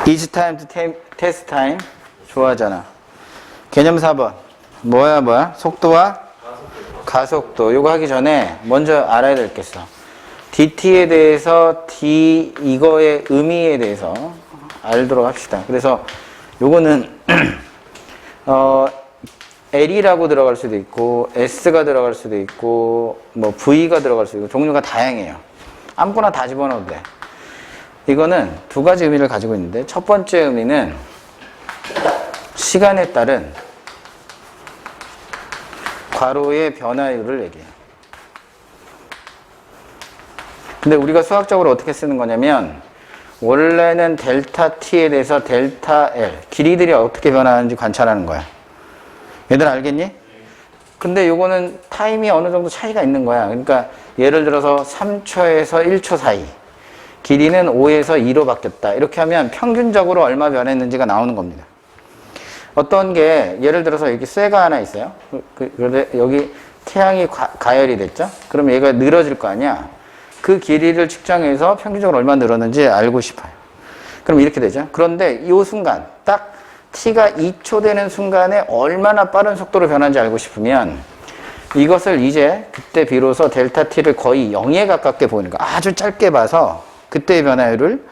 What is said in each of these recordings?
each time to test time. 좋아하잖아. 개념 4번. 뭐야? 속도와 가속도. 요거 하기 전에 먼저 알아야 될 게 있어. dt에 대해서 d 이거의 의미에 대해서 알도록 합시다. 그래서 요거는 L이라고 들어갈 수도 있고 S가 들어갈 수도 있고 뭐 V가 들어갈 수도 있고 종류가 다양해요. 아무거나 다 집어넣어도 돼. 이거는 두 가지 의미를 가지고 있는데 첫 번째 의미는 시간에 따른 괄호의 변화율을 얘기해요. 근데 우리가 수학적으로 어떻게 쓰는 거냐면 원래는 델타 t에 대해서 델타 L 길이들이 어떻게 변하는지 관찰하는 거야. 얘들 알겠니? 근데 요거는 타임이 어느 정도 차이가 있는 거야. 그러니까 예를 들어서 3초에서 1초 사이 길이는 5에서 2로 바뀌었다. 이렇게 하면 평균적으로 얼마 변했는지가 나오는 겁니다. 어떤 게 예를 들어서 여기 쇠가 하나 있어요. 그런데 여기 태양이 가열이 됐죠. 그럼 얘가 늘어질 거 아니야. 그 길이를 측정해서 평균적으로 얼마 늘었는지 알고 싶어요. 그럼 이렇게 되죠. 그런데 이 순간 딱 t가 2초 되는 순간에 얼마나 빠른 속도로 변하는지 알고 싶으면 이것을 이제 그때 비로소 델타 t를 거의 0에 가깝게 보니까 아주 짧게 봐서 그때의 변화율을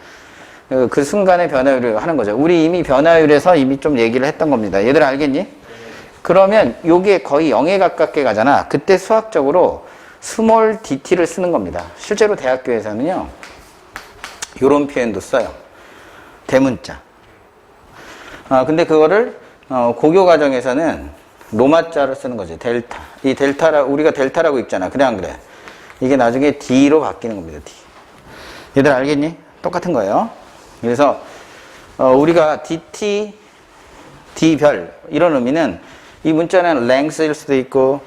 그 순간의 변화율을 하는 거죠. 우리 이미 변화율에서 이미 좀 얘기를 했던 겁니다. 얘들 알겠니? 그러면 요게 거의 0에 가깝게 가잖아. 그때 수학적으로 스몰 dt를 쓰는 겁니다. 실제로 대학교에서는요. 요런 표현도 써요. 대문자. 근데 그거를 고교 과정에서는 로마자를 쓰는 거지. 델타. 이 델타라 우리가 델타라고 읽잖아. 그래 안 그래? 이게 나중에 d로 바뀌는 겁니다. d. 얘들 알겠니? 똑같은 거예요. 그래서 우리가 dt, d별 이런 의미는 이 문자는 length일 수도 있고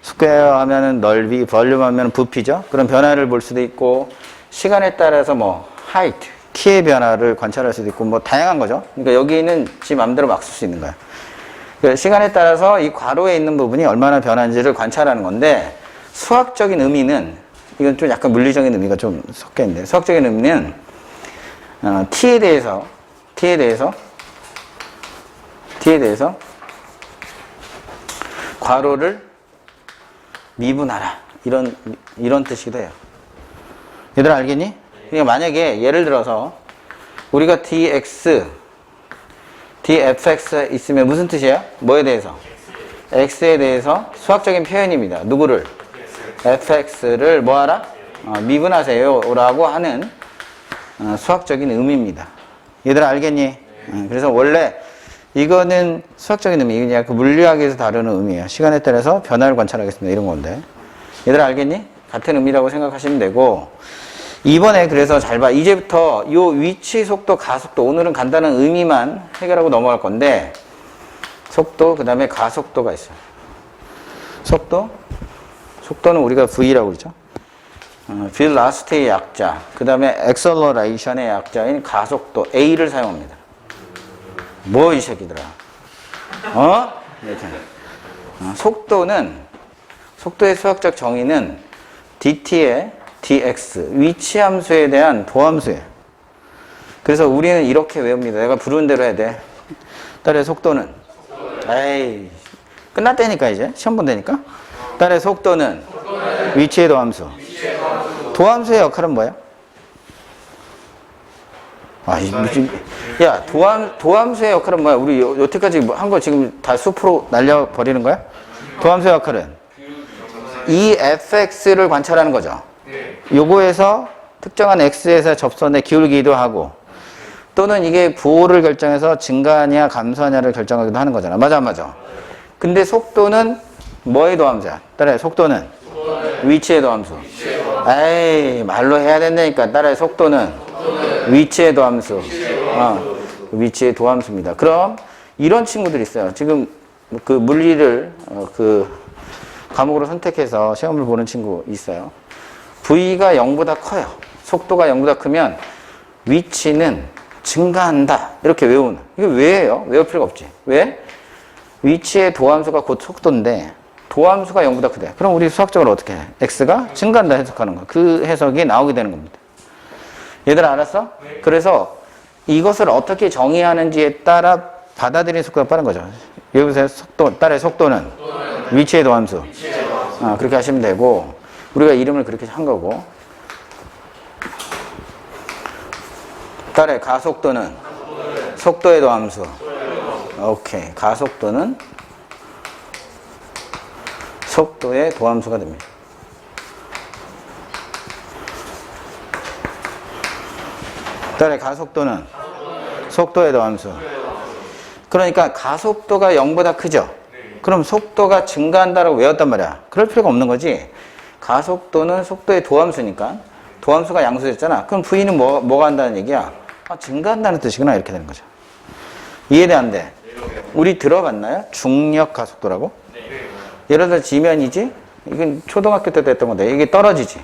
스퀘어 하면은 넓이, 볼륨 하면은 부피죠. 그런 변화를 볼 수도 있고 시간에 따라서 뭐 height, 키의 변화를 관찰할 수도 있고 뭐 다양한 거죠. 그러니까 여기는 지 마음대로 막 쓸 수 있는 거야. 그러니까 시간에 따라서 이 괄호에 있는 부분이 얼마나 변하는지를 관찰하는 건데 수학적인 의미는 이건 좀 약간 물리적인 의미가 좀 섞여 있는데 수학적인 의미는 t에 대해서 괄호를 미분하라 이런 뜻이기도 해요. 얘들 알겠니? 그러니까 만약에 예를 들어서 우리가 dx, dfx 있으면 무슨 뜻이에요? 뭐에 대해서? x에 대해서 수학적인 표현입니다. 누구를? fx를 뭐하라? 미분하세요 라고 하는 수학적인 의미입니다. 얘들 알겠니? 그래서 원래 이거는 수학적인 의미, 그냥 그 물리학에서 다루는 의미예요. 시간에 따라서 변화를 관찰하겠습니다. 이런 건데. 얘들 알겠니? 같은 의미라고 생각하시면 되고 이번에 그래서 잘 봐. 이제부터 요 위치, 속도, 가속도 오늘은 간단한 의미만 해결하고 넘어갈 건데 속도, 그 다음에 가속도가 있어요. 속도는 우리가 V라고 그러죠. velocity의 약자, 그 다음에 acceleration의 약자인 가속도 A를 사용합니다. 뭐 이 새끼들아. 속도의 수학적 정의는 dt의 dx, 위치 함수에 대한 도함수예요. 그래서 우리는 이렇게 외웁니다. 내가 부르는 대로 해야 돼. 딸의 속도는 에이 끝났다니까 이제 시험 본다니까. 딸의 속도는 위치의 도함수. 도함수의 역할은 뭐예요? 야, 도함수의 역할은 뭐야? 우리 여태까지 한 거 지금 다 수프로 날려버리는 거야? 도함수의 역할은 이 fx를 관찰하는 거죠. 요거에서 특정한 x에서 접선의 기울기도 하고 또는 이게 부호를 결정해서 증가하냐 감소하냐를 결정하기도 하는 거잖아. 맞아. 근데 속도는 뭐의 도함수야? 따라해. 속도는 위치의 도함수. 에이, 말로 해야 된다니까. 따라해. 속도는 위치의 도함수. 위치의 도함수입니다. 그럼 이런 친구들이 있어요. 지금 그 물리를 그 과목으로 선택해서 시험을 보는 친구 있어요. V가 0보다 커요. 속도가 0보다 크면 위치는 증가한다. 이렇게 외우는. 이게 왜 해요? 외울 필요가 없지. 왜? 위치의 도함수가 곧 속도인데 도함수가 0보다 크대. 그럼 우리 수학적으로 어떻게 해? X가 증가한다 해석하는 거야. 그 해석이 나오게 되는 겁니다. 얘들 알았어? 네. 그래서 이것을 어떻게 정의하는지에 따라 받아들이는 속도가 빠른 거죠. 여기 보세요. 딸의 속도는 위치의 도함수. 그렇게 하시면 되고, 우리가 이름을 그렇게 한 거고, 딸의 가속도는 속도의 도함수. 오케이. 가속도는 속도의 도함수가 됩니다. 딸의 가속도는 속도의 도함수. 그러니까 가속도가 0보다 크죠? 그럼 속도가 증가한다라고 외웠단 말이야. 그럴 필요가 없는 거지. 가속도는 속도의 도함수니까. 도함수가 양수였잖아. 그럼 V는 뭐가 한다는 얘기야? 증가한다는 뜻이구나. 이렇게 되는 거죠. 이해돼 안 돼? 우리 들어봤나요? 중력 가속도라고? 예를 들어 지면이지? 이건 초등학교 때도 했던 건데 이게 떨어지지.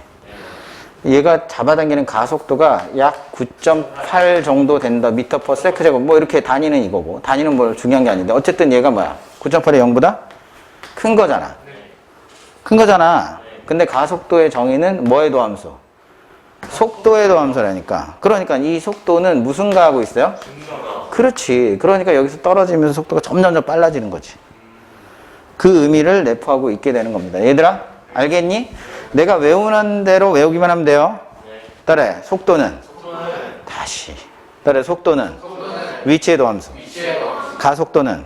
얘가 잡아당기는 가속도가 약 9.8 정도 된다. 미터 퍼 세크 제곱. 뭐 이렇게 단위는 이거고. 단위는 뭐 중요한 게 아닌데. 어쨌든 얘가 뭐야? 9.8이 0보다 큰 거잖아. 큰 거잖아. 근데 가속도의 정의는 뭐의 도함수? 속도의 도함수라니까. 그러니까 이 속도는 무슨 가하고 있어요? 그렇지. 그러니까 여기서 떨어지면서 속도가 점점 빨라지는 거지. 그 의미를 내포하고 있게 되는 겁니다. 얘들아, 알겠니? 내가 외우는 대로 외우기만 하면 돼요. 딸의 속도는 다시. 딸의 속도는 위치의 도함수. 가속도는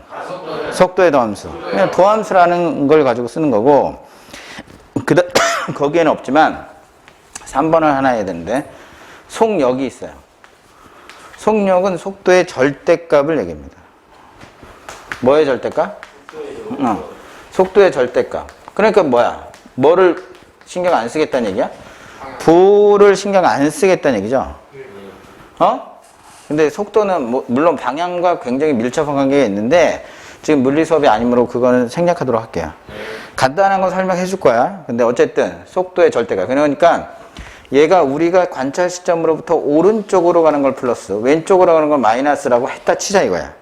속도의 도함수. 그냥 도함수라는 걸 가지고 쓰는 거고, 거기에는 없지만 3번을 하나 해야 되는데, 속력이 있어요. 속력은 속도의 절대값을 얘기합니다. 뭐의 절대값? 속도의 절대값. 그러니까 뭐야? 뭐를 신경 안 쓰겠다는 얘기야? 부를 신경 안 쓰겠다는 얘기죠? 근데 속도는 물론 방향과 굉장히 밀접한 관계가 있는데, 지금 물리 수업이 아니므로 그거는 생략하도록 할게요. 간단한 거 설명해 줄 거야. 근데 어쨌든 속도의 절대값. 그러니까 얘가 우리가 관찰 시점으로부터 오른쪽으로 가는 걸 플러스, 왼쪽으로 가는 걸 마이너스라고 했다 치자 이거야.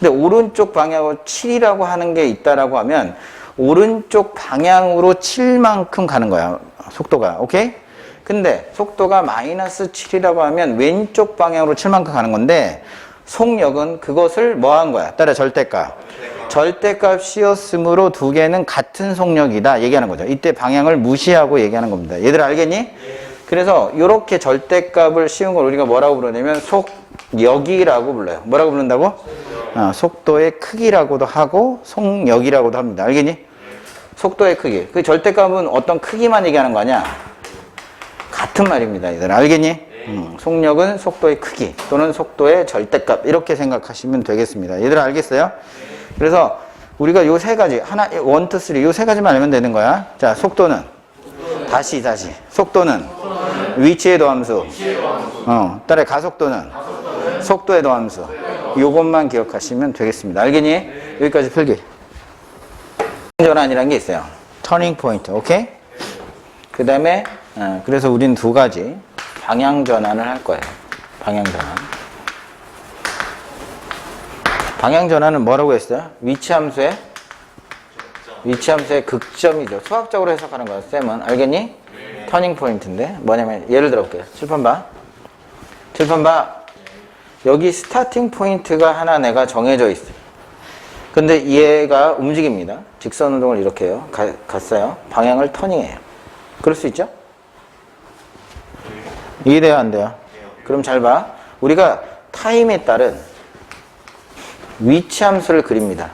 근데 오른쪽 방향으로 7이라고 하는 게 있다라고 하면 오른쪽 방향으로 7만큼 가는 거야. 속도가. 오케이? 근데 속도가 마이너스 7이라고 하면 왼쪽 방향으로 7만큼 가는 건데, 속력은 그것을 뭐 한 거야? 따라 절대값. 절대값이었으므로 두 개는 같은 속력이다 얘기하는 거죠. 이때 방향을 무시하고 얘기하는 겁니다. 얘들 알겠니? 그래서 이렇게 절대값을 씌운 걸 우리가 뭐라고 부르냐면 속력이라고 불러요. 뭐라고 부른다고? 속도의 크기라고도 하고 속력이라고도 합니다. 알겠니? 속도의 크기. 그 절대값은 어떤 크기만 얘기하는 거 아니야? 같은 말입니다. 얘들 알겠니? 속력은 속도의 크기 또는 속도의 절대값, 이렇게 생각하시면 되겠습니다. 얘들 알겠어요? 그래서 우리가 요 세 가지, 하나, 1, 2, 3, 요 세 가지만 알면 되는 거야. 자, 속도는 다시 속도는 위치의 도함수. 따라 가속도는 속도의 도함수. 요것만 기억하시면 되겠습니다. 알겠니? 여기까지 필기. 전환이라는 게 있어요. 터닝 포인트. 오케이? 그 다음에 그래서 우린 두 가지 방향 전환을 할 거예요. 방향 전환. 방향 전환은 뭐라고 했어요? 위치 함수의 극점이죠. 수학적으로 해석하는 거예요. 쌤은 알겠니? 터닝 포인트인데 뭐냐면 예를 들어 볼게요. 칠판 봐. 여기 스타팅 포인트가 하나 내가 정해져 있어요. 근데 얘가 움직입니다. 직선 운동을 이렇게 해요. 갔어요. 방향을 터닝해요. 그럴 수 있죠? 이해돼요? 안 돼요? 그럼 잘 봐. 우리가 타임에 따른 위치 함수를 그립니다.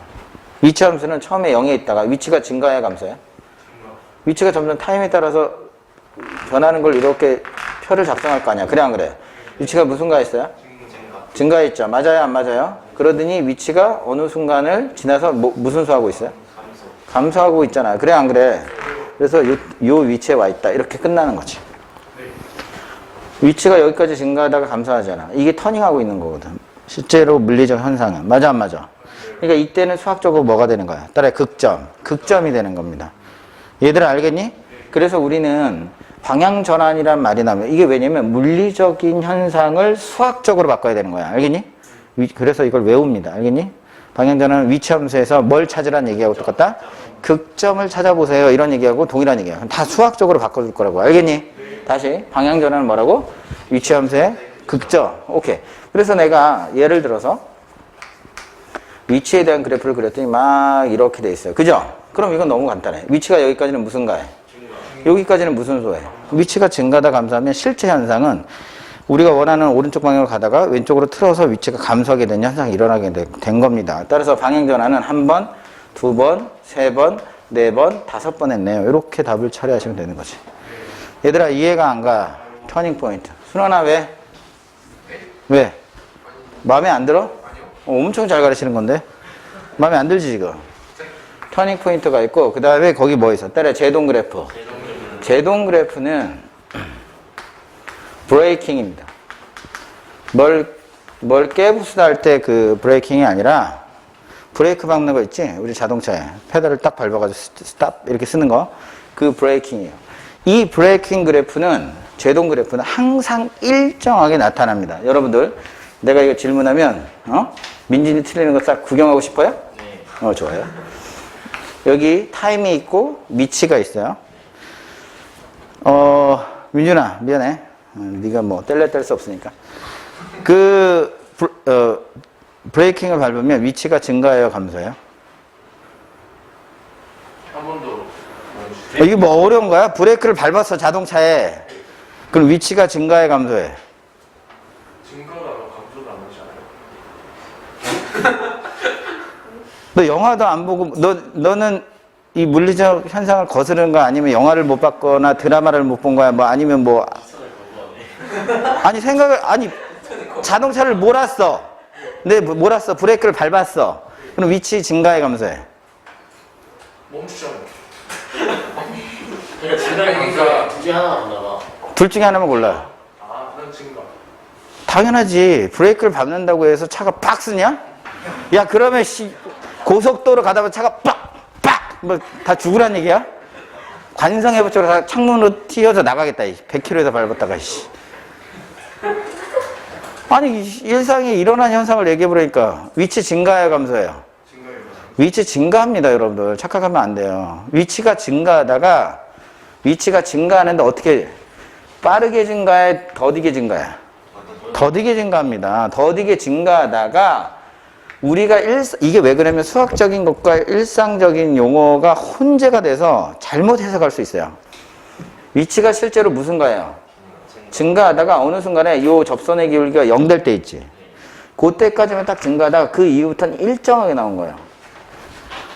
위치 함수는 처음에 0에 있다가 위치가 증가해야 감소해요? 위치가 점점 타임에 따라서 변하는 걸 이렇게 표를 작성할 거 아니야. 그래 안 그래? 위치가 무슨 가했어요? 증가했죠. 맞아요? 안 맞아요? 그러더니 위치가 어느 순간을 지나서 무슨 수하고 있어요? 감소하고 있잖아. 그래 안 그래? 그래서 요 위치에 와 있다. 이렇게 끝나는 거지. 위치가 여기까지 증가하다가 감소하잖아. 이게 터닝하고 있는 거거든. 실제로 물리적 현상은. 맞아 안 맞아? 그러니까 이때는 수학적으로 뭐가 되는 거야? 따라 극점이 되는 겁니다. 얘들아 알겠니? 그래서 우리는 방향 전환이란 말이 나면 이게 왜냐면 물리적인 현상을 수학적으로 바꿔야 되는 거야. 알겠니? 그래서 이걸 외웁니다. 알겠니? 방향 전환은 위치 함수에서 뭘 찾으라는 얘기하고 똑같다? 극점을 찾아보세요. 이런 얘기하고 동일한 얘기야. 다 수학적으로 바꿔줄 거라고. 알겠니? 다시 방향 전환은 뭐라고? 위치 함수의 극저. 오케이. 그래서 내가 예를 들어서 위치에 대한 그래프를 그렸더니 막 이렇게 돼 있어요. 그죠? 그럼 이건 너무 간단해. 위치가 여기까지는 무슨 가해? 여기까지는 무슨 소해? 위치가 증가하다 감소하면 실제 현상은 우리가 원하는 오른쪽 방향으로 가다가 왼쪽으로 틀어서 위치가 감소하게 된 현상이 일어나게 된 겁니다. 따라서 방향 전환은 한 번, 두 번, 세 번, 네 번, 다섯 번 했네요. 이렇게 답을 처리하시면 되는 거지. 얘들아 이해가 안 가? 터닝 포인트. 순환아 왜? 왜? 마음에 안 들어? 엄청 잘 가르치는 건데? 마음에 안 들지 지금? 터닝 포인트가 있고 그 다음에 거기 뭐 있어? 따라 제동 그래프. 제동 그래프는 브레이킹입니다. 뭘 깨부수다 할 때 그 브레이킹이 아니라 브레이크 밟는 거 있지? 우리 자동차에 페달을 딱 밟아가지고 스탑 이렇게 쓰는 거 그 브레이킹이에요. 이 브레이킹 그래프는 제동 그래프는 항상 일정하게 나타납니다. 여러분들 내가 이거 질문하면 민진이 틀리는 거 싹 구경하고 싶어요? 네. 좋아요. 여기 타임이 있고 위치가 있어요. 민준아 미안해. 네가 뭐 뗄래 뗄 수 없으니까. 브레이킹을 밟으면 위치가 증가해요, 감소해요? 한 번도. 이게 뭐 어려운 거야? 브레이크를 밟았어, 자동차에. 그럼 위치가 증가해, 감소해? 증가라고 감소도 안 하잖아요. 너 영화도 안 보고, 너는 이 물리적 현상을 거스르는 거야? 아니면 영화를 못 봤거나 드라마를 못 본 거야? 뭐 아니면 뭐. 아니, 자동차를 몰았어. 근데 몰았어. 브레이크를 밟았어. 그럼 위치 증가해, 감소해? 멈추잖아요. 그러니까 증가의 강도가 둘 중에 하나 나온다 봐. 둘 중에 하나만 골라요. 난 증가. 당연하지. 브레이크를 밟는다고 해서 차가 팍 쓰냐? 야, 그러면 고속도로 가다 보면 차가 빡! 뭐 다 죽으란 얘기야? 관성해보처럼 창문으로 튀어서 나가겠다. 100km에서 밟았다가. 아니 일상에 일어난 현상을 얘기해보니까 위치 증가해요, 감소해요? 증가입니다. 위치 증가합니다, 여러분들. 착각하면 안 돼요. 위치가 증가하는데 어떻게 빠르게 증가해? 더디게 증가해? 더디게 증가합니다. 더디게 증가하다가 우리가 이게 왜 그러냐면 수학적인 것과 일상적인 용어가 혼재가 돼서 잘못 해석할 수 있어요. 위치가 실제로 무슨 거예요? 증가하다가 어느 순간에 이 접선의 기울기가 0 될 때 있지. 그때까지만 딱 증가하다가 그 이후부터는 일정하게 나온 거예요.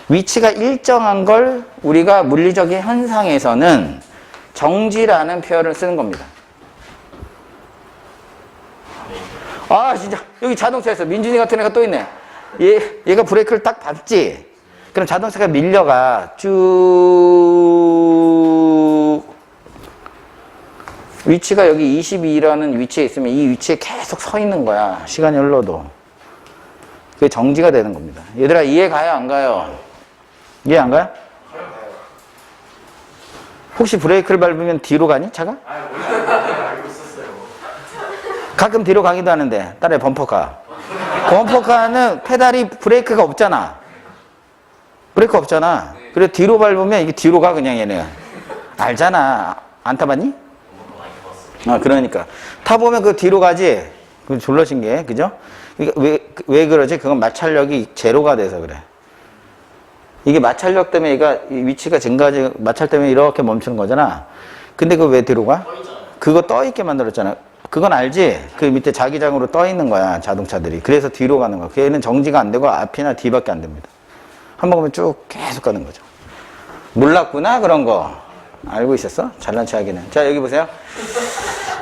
위치가 일정한 걸 우리가 물리적인 현상에서는 정지라는 표현을 쓰는 겁니다. 아 진짜 여기 자동차에서 민준이 같은 애가 또 있네. 얘가 브레이크를 딱 밟지. 그럼 자동차가 밀려가 쭉 위치가 여기 22라는 위치에 있으면 이 위치에 계속 서 있는 거야. 시간이 흘러도. 그게 정지가 되는 겁니다. 얘들아 이해 가요 안 가요? 이해 안 가요? 혹시 브레이크를 밟으면 뒤로 가니 차가? 원래 알고 있었어요. 가끔 뒤로 가기도 하는데 딸의 범퍼카. 범퍼카는 페달이 브레이크가 없잖아. 브레이크 없잖아. 그래 뒤로 밟으면 이게 뒤로 가 그냥 얘네. 알잖아. 안 타봤니? 그러니까 타보면 그 뒤로 가지. 그 졸라 신기해. 그죠? 왜 그러지? 그건 마찰력이 제로가 돼서 그래. 이게 마찰력 때문에 얘가 위치가 증가하지, 마찰 때문에 이렇게 멈추는 거잖아. 근데 그거 왜 뒤로 가? 그거 떠있게 만들었잖아. 그건 알지? 그 밑에 자기장으로 떠있는 거야, 자동차들이. 그래서 뒤로 가는 거야. 걔는 정지가 안 되고 앞이나 뒤밖에 안 됩니다. 한번 보면 쭉 계속 가는 거죠. 몰랐구나, 그런 거. 알고 있었어? 잘난 체 하기는. 자, 여기 보세요.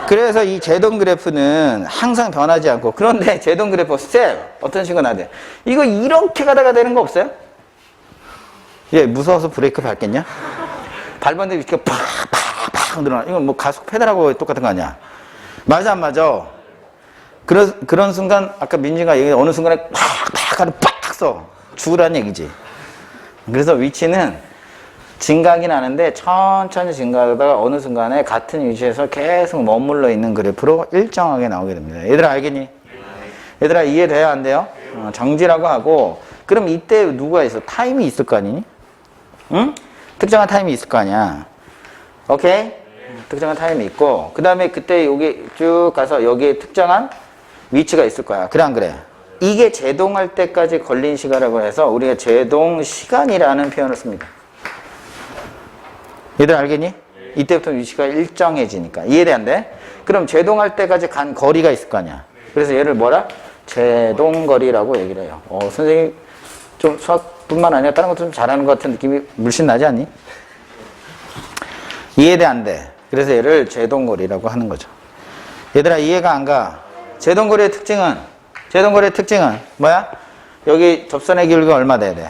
그래서 이 제동 그래프는 항상 변하지 않고, 그런데 제동 그래프 쌤 어떤 식으로 나야 돼? 이거 이렇게 가다가 되는 거 없어요? 얘 무서워서 브레이크 밟겠냐? 밟았는데 이렇게 팍팍팍 늘어나. 이건 뭐 가속 페달하고 똑같은 거 아니야? 맞아 안 맞아? 그런 순간 아까 민지가 얘기 어느 순간에 팍팍 하면 팍 써. 죽으라는 얘기지. 그래서 위치는 증가하긴 하는데 천천히 증가하다가 어느 순간에 같은 위치에서 계속 머물러 있는 그래프로 일정하게 나오게 됩니다. 얘들아 알겠니? 얘들아 이해돼야 안 돼요? 정지라고 하고 그럼 이때 누가 있어? 타임이 있을 거 아니니? 응? 특정한 타임이 있을 거 아니야. 오케이? 특정한 타임이 있고, 그 다음에 그때 여기 쭉 가서 여기에 특정한 위치가 있을 거야. 그래, 안 그래? 이게 제동할 때까지 걸린 시간이라고 해서 우리가 제동 시간이라는 표현을 씁니다. 얘들 알겠니? 이때부터 위치가 일정해지니까. 이해돼, 안 돼? 그럼 제동할 때까지 간 거리가 있을 거 아니야. 그래서 얘를 뭐라? 제동거리라고 얘기를 해요. 선생님 좀 수학뿐만 아니라 다른 것도 좀 잘하는 것 같은 느낌이 물씬 나지 않니? 이해돼, 안 돼? 그래서 얘를 제동거리라고 하는 거죠. 얘들아, 이해가 안 가? 제동거리의 특징은 뭐야? 여기 접선의 기울기가 얼마 돼야 돼?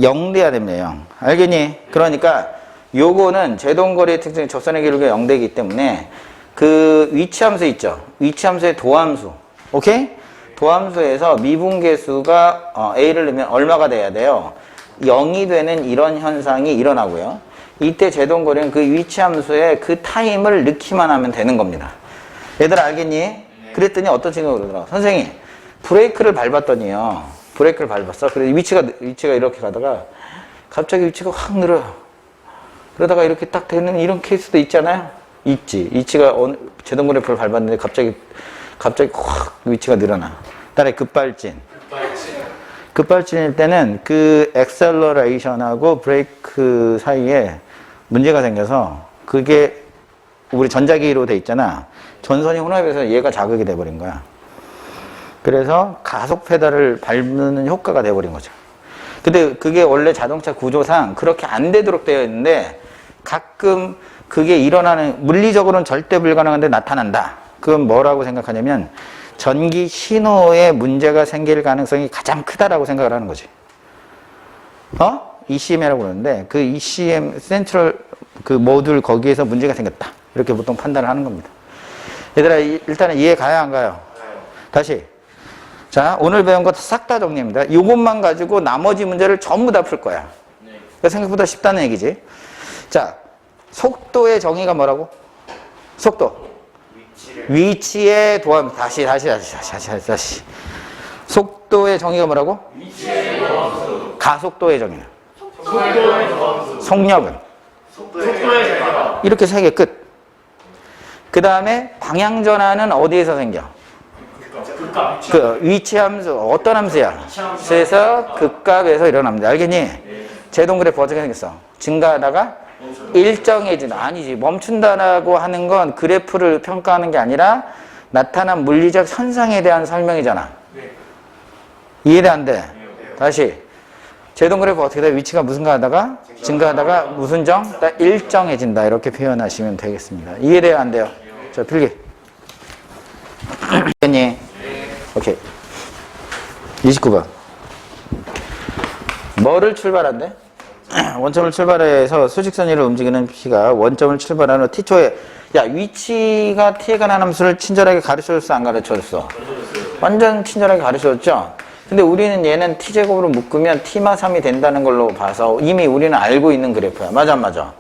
0 돼야 됩니다. 0. 알겠니? 그러니까 요거는 제동거리의 특징이 접선의 기울기가 0 되기 때문에 그 위치함수 있죠? 위치함수의 도함수. 오케이? 도함수에서 미분계수가 A를 넣으면 얼마가 돼야 돼요? 0이 되는 이런 현상이 일어나고요. 이때 제동거리는 그 위치함수의 그 타임을 넣기만 하면 되는 겁니다. 얘들 알겠니? 그랬더니 어떤 친구가 그러더라. 선생님, 브레이크를 밟았더니요. 브레이크를 밟았어. 그래서 위치가 이렇게 가다가 갑자기 위치가 확 늘어요. 그러다가 이렇게 딱 되는 이런 케이스도 있잖아요. 있지. 위치가 제동그래프를 밟았는데 갑자기 확 위치가 늘어나. 따라해 급발진. 급발진일 때는 그 엑셀러레이션하고 브레이크 사이에 문제가 생겨서 그게 우리 전자기로 돼 있잖아. 전선이 혼합해서 얘가 자극이 돼버린 거야. 그래서 가속 페달을 밟는 효과가 돼버린 거죠. 근데 그게 원래 자동차 구조상 그렇게 안 되도록 되어 있는데 가끔 그게 일어나는, 물리적으로는 절대 불가능한데 나타난다. 그건 뭐라고 생각하냐면 전기 신호에 문제가 생길 가능성이 가장 크다라고 생각을 하는 거지. ECM이라고 그러는데 그 ECM 센트럴 그 모듈 거기에서 문제가 생겼다. 이렇게 보통 판단을 하는 겁니다. 얘들아, 일단은 이해 가야 안 가요? 다시. 자, 오늘 배운 거 싹 다 정리입니다. 이것만 가지고 나머지 문제를 전부 다 풀 거야. 그러니까 생각보다 쉽다는 얘기지. 자, 속도의 정의가 뭐라고? 속도. 위치의 도함. 다시. 속도의 정의가 뭐라고? 위치의 도함수. 가속도의 정의는? 속도의 도함수. 속력은? 속도의 정의가. 이렇게 세 개 끝. 그 다음에 방향전환은 어디에서 생겨? 극값. 그 위치함수, 어떤 함수야? 그래서 극값에서 일어납니다. 알겠니? 제동 그래프 어떻게 생겼어? 증가하다가 일정해진다. 아니지. 멈춘다라고 하는 건 그래프를 평가하는 게 아니라 나타난 물리적 현상에 대한 설명이잖아. 이해돼, 안 돼? 다시. 제동 그래프 어떻게 돼? 위치가 무슨 가하다가 증가하다가 무슨 정? 딱 일정해진다. 이렇게 표현하시면 되겠습니다. 이해돼요, 안 돼요? 자, 필기. 됐니? 오케이. 29번. 뭐를 출발한대? 원점을 출발해서 수직선 위로 움직이는 P가 원점을 출발하는 T초에, 야, 위치가 T에 관한 함수를 친절하게 가르쳐줬어, 안 가르쳐줬어? 완전 친절하게 가르쳐줬죠? 근데 우리는 얘는 T제곱으로 묶으면 T마 3이 된다는 걸로 봐서 이미 우리는 알고 있는 그래프야. 맞아, 안 맞아?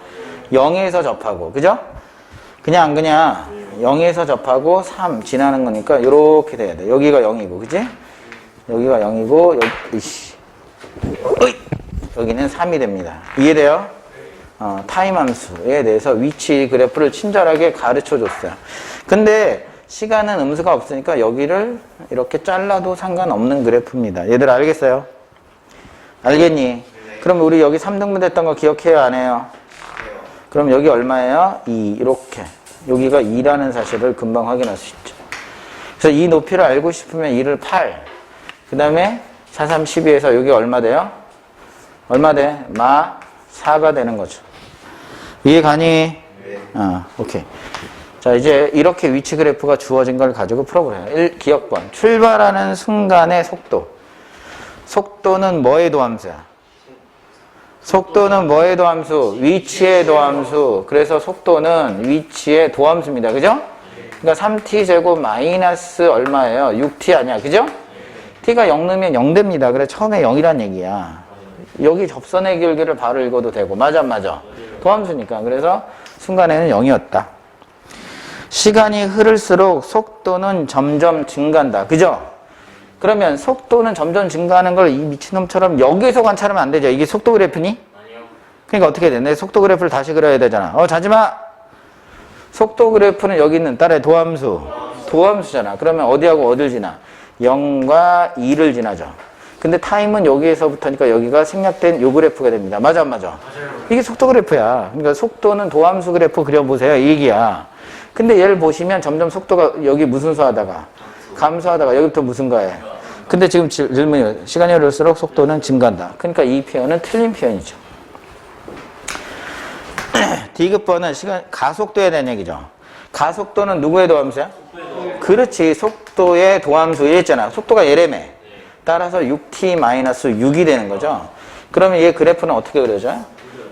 0에서 접하고, 그죠? 그냥 0에서 접하고 3 지나는 거니까 이렇게 돼야 돼. 여기가 0이고, 그지? 여기가 0이고, 여기는 3이 됩니다. 이해돼요? 타임 함수에 대해서 위치 그래프를 친절하게 가르쳐 줬어요. 근데 시간은 음수가 없으니까 여기를 이렇게 잘라도 상관없는 그래프입니다. 얘들 알겠어요? 알겠니? 그럼 우리 여기 3등분 됐던 거 기억해요, 안 해요? 그럼 여기 얼마예요? 2. 이렇게. 여기가 2라는 사실을 금방 확인할 수 있죠. 그래서 이 높이를 알고 싶으면 2를 8. 그 다음에 4, 3, 12에서 여기 얼마 돼요? 얼마 돼? 마 4가 되는 거죠. 이해 가니? 네. 오케이. 자, 이제 이렇게 위치 그래프가 주어진 걸 가지고 풀어보래요. 기억번. 출발하는 순간의 속도. 속도는 뭐의 도함수야? 속도는 뭐의 도함수? 위치의 도함수. 그래서 속도는 위치의 도함수입니다. 그죠? 그러니까 3t제곱 마이너스 얼마예요? 6t 아니야. 그죠? t가 0 넣으면 0 됩니다. 그래 처음에 0이란 얘기야. 여기 접선의 기울기를 바로 읽어도 되고. 맞아, 맞아. 도함수니까. 그래서 순간에는 0이었다. 시간이 흐를수록 속도는 점점 증가한다. 그죠? 그러면 속도는 점점 증가하는 걸 이 미친놈처럼 여기서 관찰하면 안 되죠. 이게 속도 그래프니? 아니요. 그러니까 어떻게 돼? 내 속도 그래프를 다시 그려야 되잖아. 자지마! 속도 그래프는 여기 있는 따라해 도함수. 도함수잖아. 그러면 어디하고 어딜 지나? 0과 2를 지나죠. 근데 타임은 여기에서부터니까 여기가 생략된 요 그래프가 됩니다. 맞아 안 맞아? 이게 속도 그래프야. 그러니까 속도는 도함수 그래프 그려보세요. 이 얘기야. 근데 얘를 보시면 점점 속도가 여기 무슨 수하다가 감소하다가 여기부터 무슨 거해. 근데 지금 질문이 시간이 흐를수록 속도는 증가한다. 그러니까 이 표현은 틀린 표현이죠. D급번은 가속도에 대한 얘기죠. 가속도는 누구의 도함수야? 그렇지. 속도의 도함수 이랬잖아. 속도가 얘래매. 따라서 6t-6이 되는 거죠. 그러면 얘 그래프는 어떻게 그려져?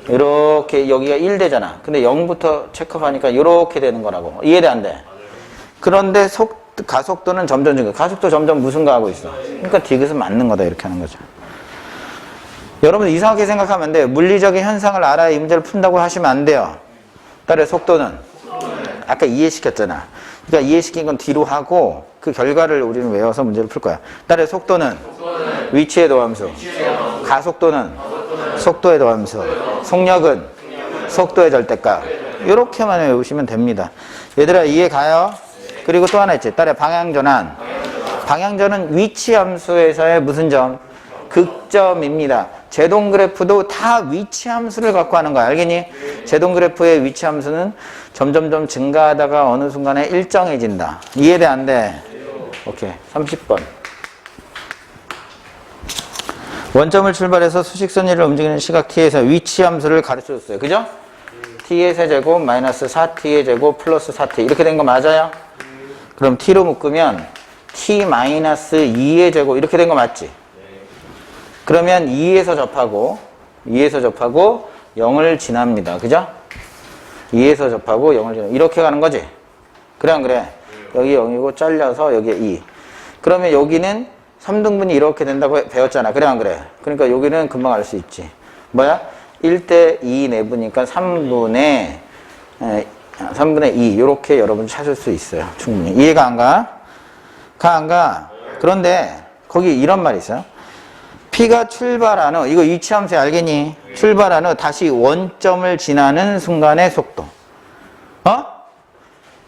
이렇게 여기가 1 되잖아. 근데 0부터 체크하니까 이렇게 되는 거라고. 이해돼 안 돼? 그런데 가속도는 점점 증가. 가속도 점점 무슨 거 하고 있어? 그러니까 D급은 맞는 거다. 이렇게 하는 거죠. 여러분 이상하게 생각하면 안 돼요. 물리적인 현상을 알아야 이 문제를 푼다고 하시면 안 돼요. 따라해 속도는 아까 이해시켰잖아. 그러니까 이해시킨 건 뒤로 하고 그 결과를 우리는 외워서 문제를 풀 거야. 따라해 속도는 위치의 도함수. 가속도는 속도의 도함수. 속력은 속도의 절대값. 이렇게만 외우시면 됩니다. 얘들아 이해 가요? 그리고 또 하나 있지. 따라해 방향전환. 방향전은 위치 함수에서의 무슨 점? 극점입니다. 제동 그래프도 다 위치 함수를 갖고 하는 거야. 알겠니? 제동 그래프의 위치 함수는 점점점 증가하다가 어느 순간에 일정해진다. 이해돼 안 돼? 오케이. 30번. 원점을 출발해서 수직선 위를 움직이는 시각 t에서 위치 함수를 가르쳐 줬어요. 그죠? t의 세제곱 마이너스 4t의 제곱 플러스 4t 이렇게 된 거 맞아요? 그럼 t로 묶으면 t 마이너스 2의 제곱 이렇게 된 거 맞지? 그러면 2에서 접하고 0을 지납니다. 그죠? 2에서 접하고 0을 지납니다. 이렇게 가는 거지? 그래 안 그래? 여기 0이고 잘려서 여기에 2. 그러면 여기는 3등분이 이렇게 된다고 배웠잖아. 그래 안 그래? 그러니까 여기는 금방 알 수 있지. 뭐야? 1대 2 내부니까 3분의 2 이렇게 여러분 찾을 수 있어요. 충분히. 이해가 안 가? 안 가? 그런데 거기 이런 말이 있어요. P가 출발한 후, 이거 위치함수 알겠니? 출발한 후 다시 원점을 지나는 순간의 속도.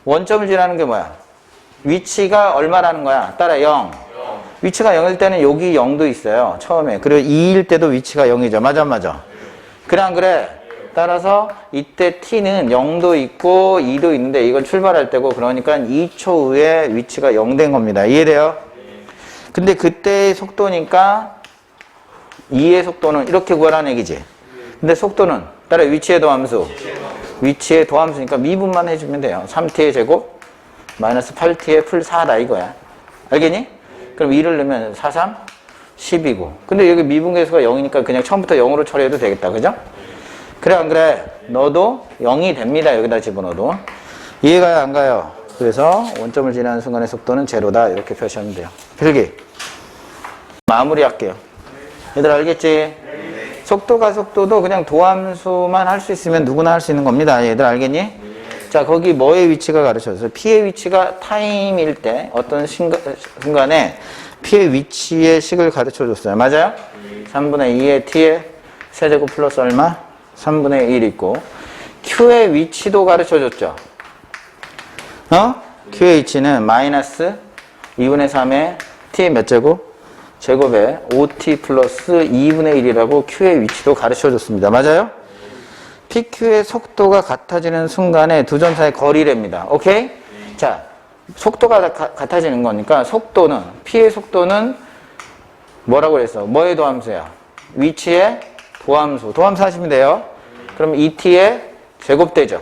원점을 지나는 게 뭐야? 위치가 얼마라는 거야? 따라 0. 위치가 0일 때는 여기 0도 있어요. 처음에. 그리고 2일 때도 위치가 0이죠. 맞아, 맞아. 그래, 안 그래? 따라서 이때 T는 0도 있고 2도 있는데 이건 출발할 때고 그러니까 2초 후에 위치가 0 된 겁니다. 이해돼요? 근데 그때의 속도니까 2의 속도는 이렇게 구하라는 얘기지. 근데 속도는 따라 위치의 도함수. 위치의 도함수니까 미분만 해주면 돼요. 3t의 제곱 마이너스 8t의 풀 4다 이거야. 알겠니? 그럼 2를 넣으면 4, 3, 10이고. 근데 여기 미분계수가 0이니까 그냥 처음부터 0으로 처리해도 되겠다. 그죠? 그래 안 그래? 넣어도 0이 됩니다. 여기다 집어넣어도. 이해가요 안 가요? 그래서 원점을 지나는 순간의 속도는 제로다. 이렇게 표시하면 돼요. 필기. 마무리할게요. 얘들 알겠지? 속도가 속도도 그냥 도함수만 할 수 있으면 누구나 할 수 있는 겁니다. 얘들 알겠니? 자, 거기 뭐의 위치가 가르쳐졌어요? P의 위치가 타임일 때 어떤 순간에 P의 위치의 식을 가르쳐줬어요. 맞아요? 3분의 2의 T의 세제곱 플러스 얼마? 3분의 1 있고 Q의 위치도 가르쳐줬죠. Q의 위치는 마이너스 2분의 3의 T의 몇 제곱? 제곱에 5t 플러스 2분의 1이라고 Q의 위치도 가르쳐줬습니다. 맞아요? PQ의 속도가 같아지는 순간에 두 점 사이의 거리랍니다. 오케이? 자, 속도가 같아지는 거니까 속도는, P의 속도는 뭐라고 그랬어? 뭐의 도함수야? 위치의 도함수. 도함수 하시면 돼요. 그럼 2t의 제곱되죠.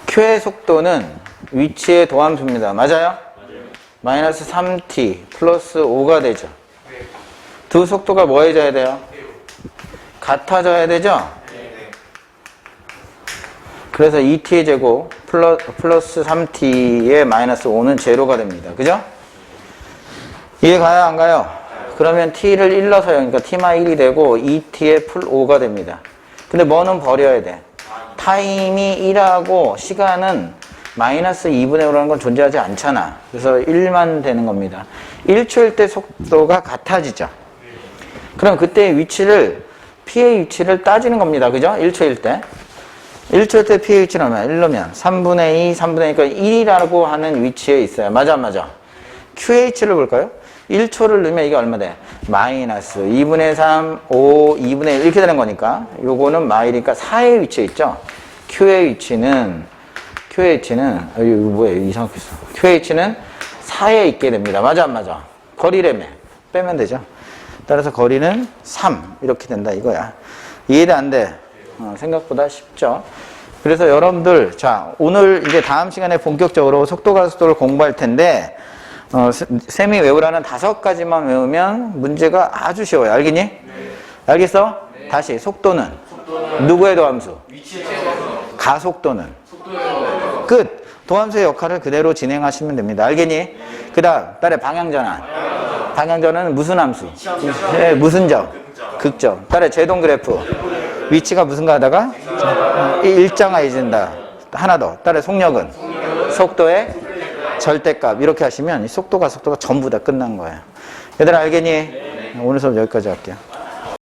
Q의 속도는 위치의 도함수입니다. 맞아요? 마이너스 3t 플러스 5가 되죠. 두 속도가 뭐 해줘야 돼요? 같아져야 되죠? 그래서 2t의 제곱 플러스 3t의 마이너스 5는 제로가 됩니다. 그죠? 이해 가요? 안 가요? 그러면 t를 1넣어서 0이니까 t-1이 되고 2t의 풀 5가 됩니다. 근데 뭐는 버려야 돼? 타임이 1하고 시간은 마이너스 2분의 5라는 건 존재하지 않잖아. 그래서 1만 되는 겁니다. 1초일 때 속도가 같아지죠. 그럼 그때의 위치를 P의 위치를 따지는 겁니다. 그죠? 1초일 때. 1초 때 pH는 얼마야? 1로면 3분의 2, 3분의 2니까 1이라고 하는 위치에 있어요. 맞아, 맞아. QH를 볼까요? 1초를 넣으면 이게 얼마 돼? 마이너스 2분의 3, 5, 2분의 1 이렇게 되는 거니까 요거는 마일이니까 4의 위치에 있죠. QH는 이거 뭐야? 이상하게 있어. QH는 4에 있게 됩니다. 맞아, 안 맞아? 거리래매 빼면 되죠. 따라서 거리는 3 이렇게 된다 이거야. 이해돼 안 돼? 생각보다 쉽죠. 그래서 여러분들 자 오늘 이제 다음 시간에 본격적으로 속도가속도를 공부할 텐데 쌤이 외우라는 5가지만 외우면 문제가 아주 쉬워요. 알겠니? 네. 알겠어? 네. 다시 속도는 누구의 도함수? 가속도는 끝. 도함수의 역할을 그대로 진행하시면 됩니다. 알겠니? 네. 그 다음 딸의 방향전환. 방향전환은 무슨 함수? 네, 무슨 점? 극점. 딸의 제동 그래프. 위치가 무슨가 하다가 일정해진다. 하나 더. 딸의 속력은 속도의 절대값. 이렇게 하시면 이 속도가 전부 다 끝난 거예요. 얘들아 알겠니? 오늘 수업 여기까지 할게요.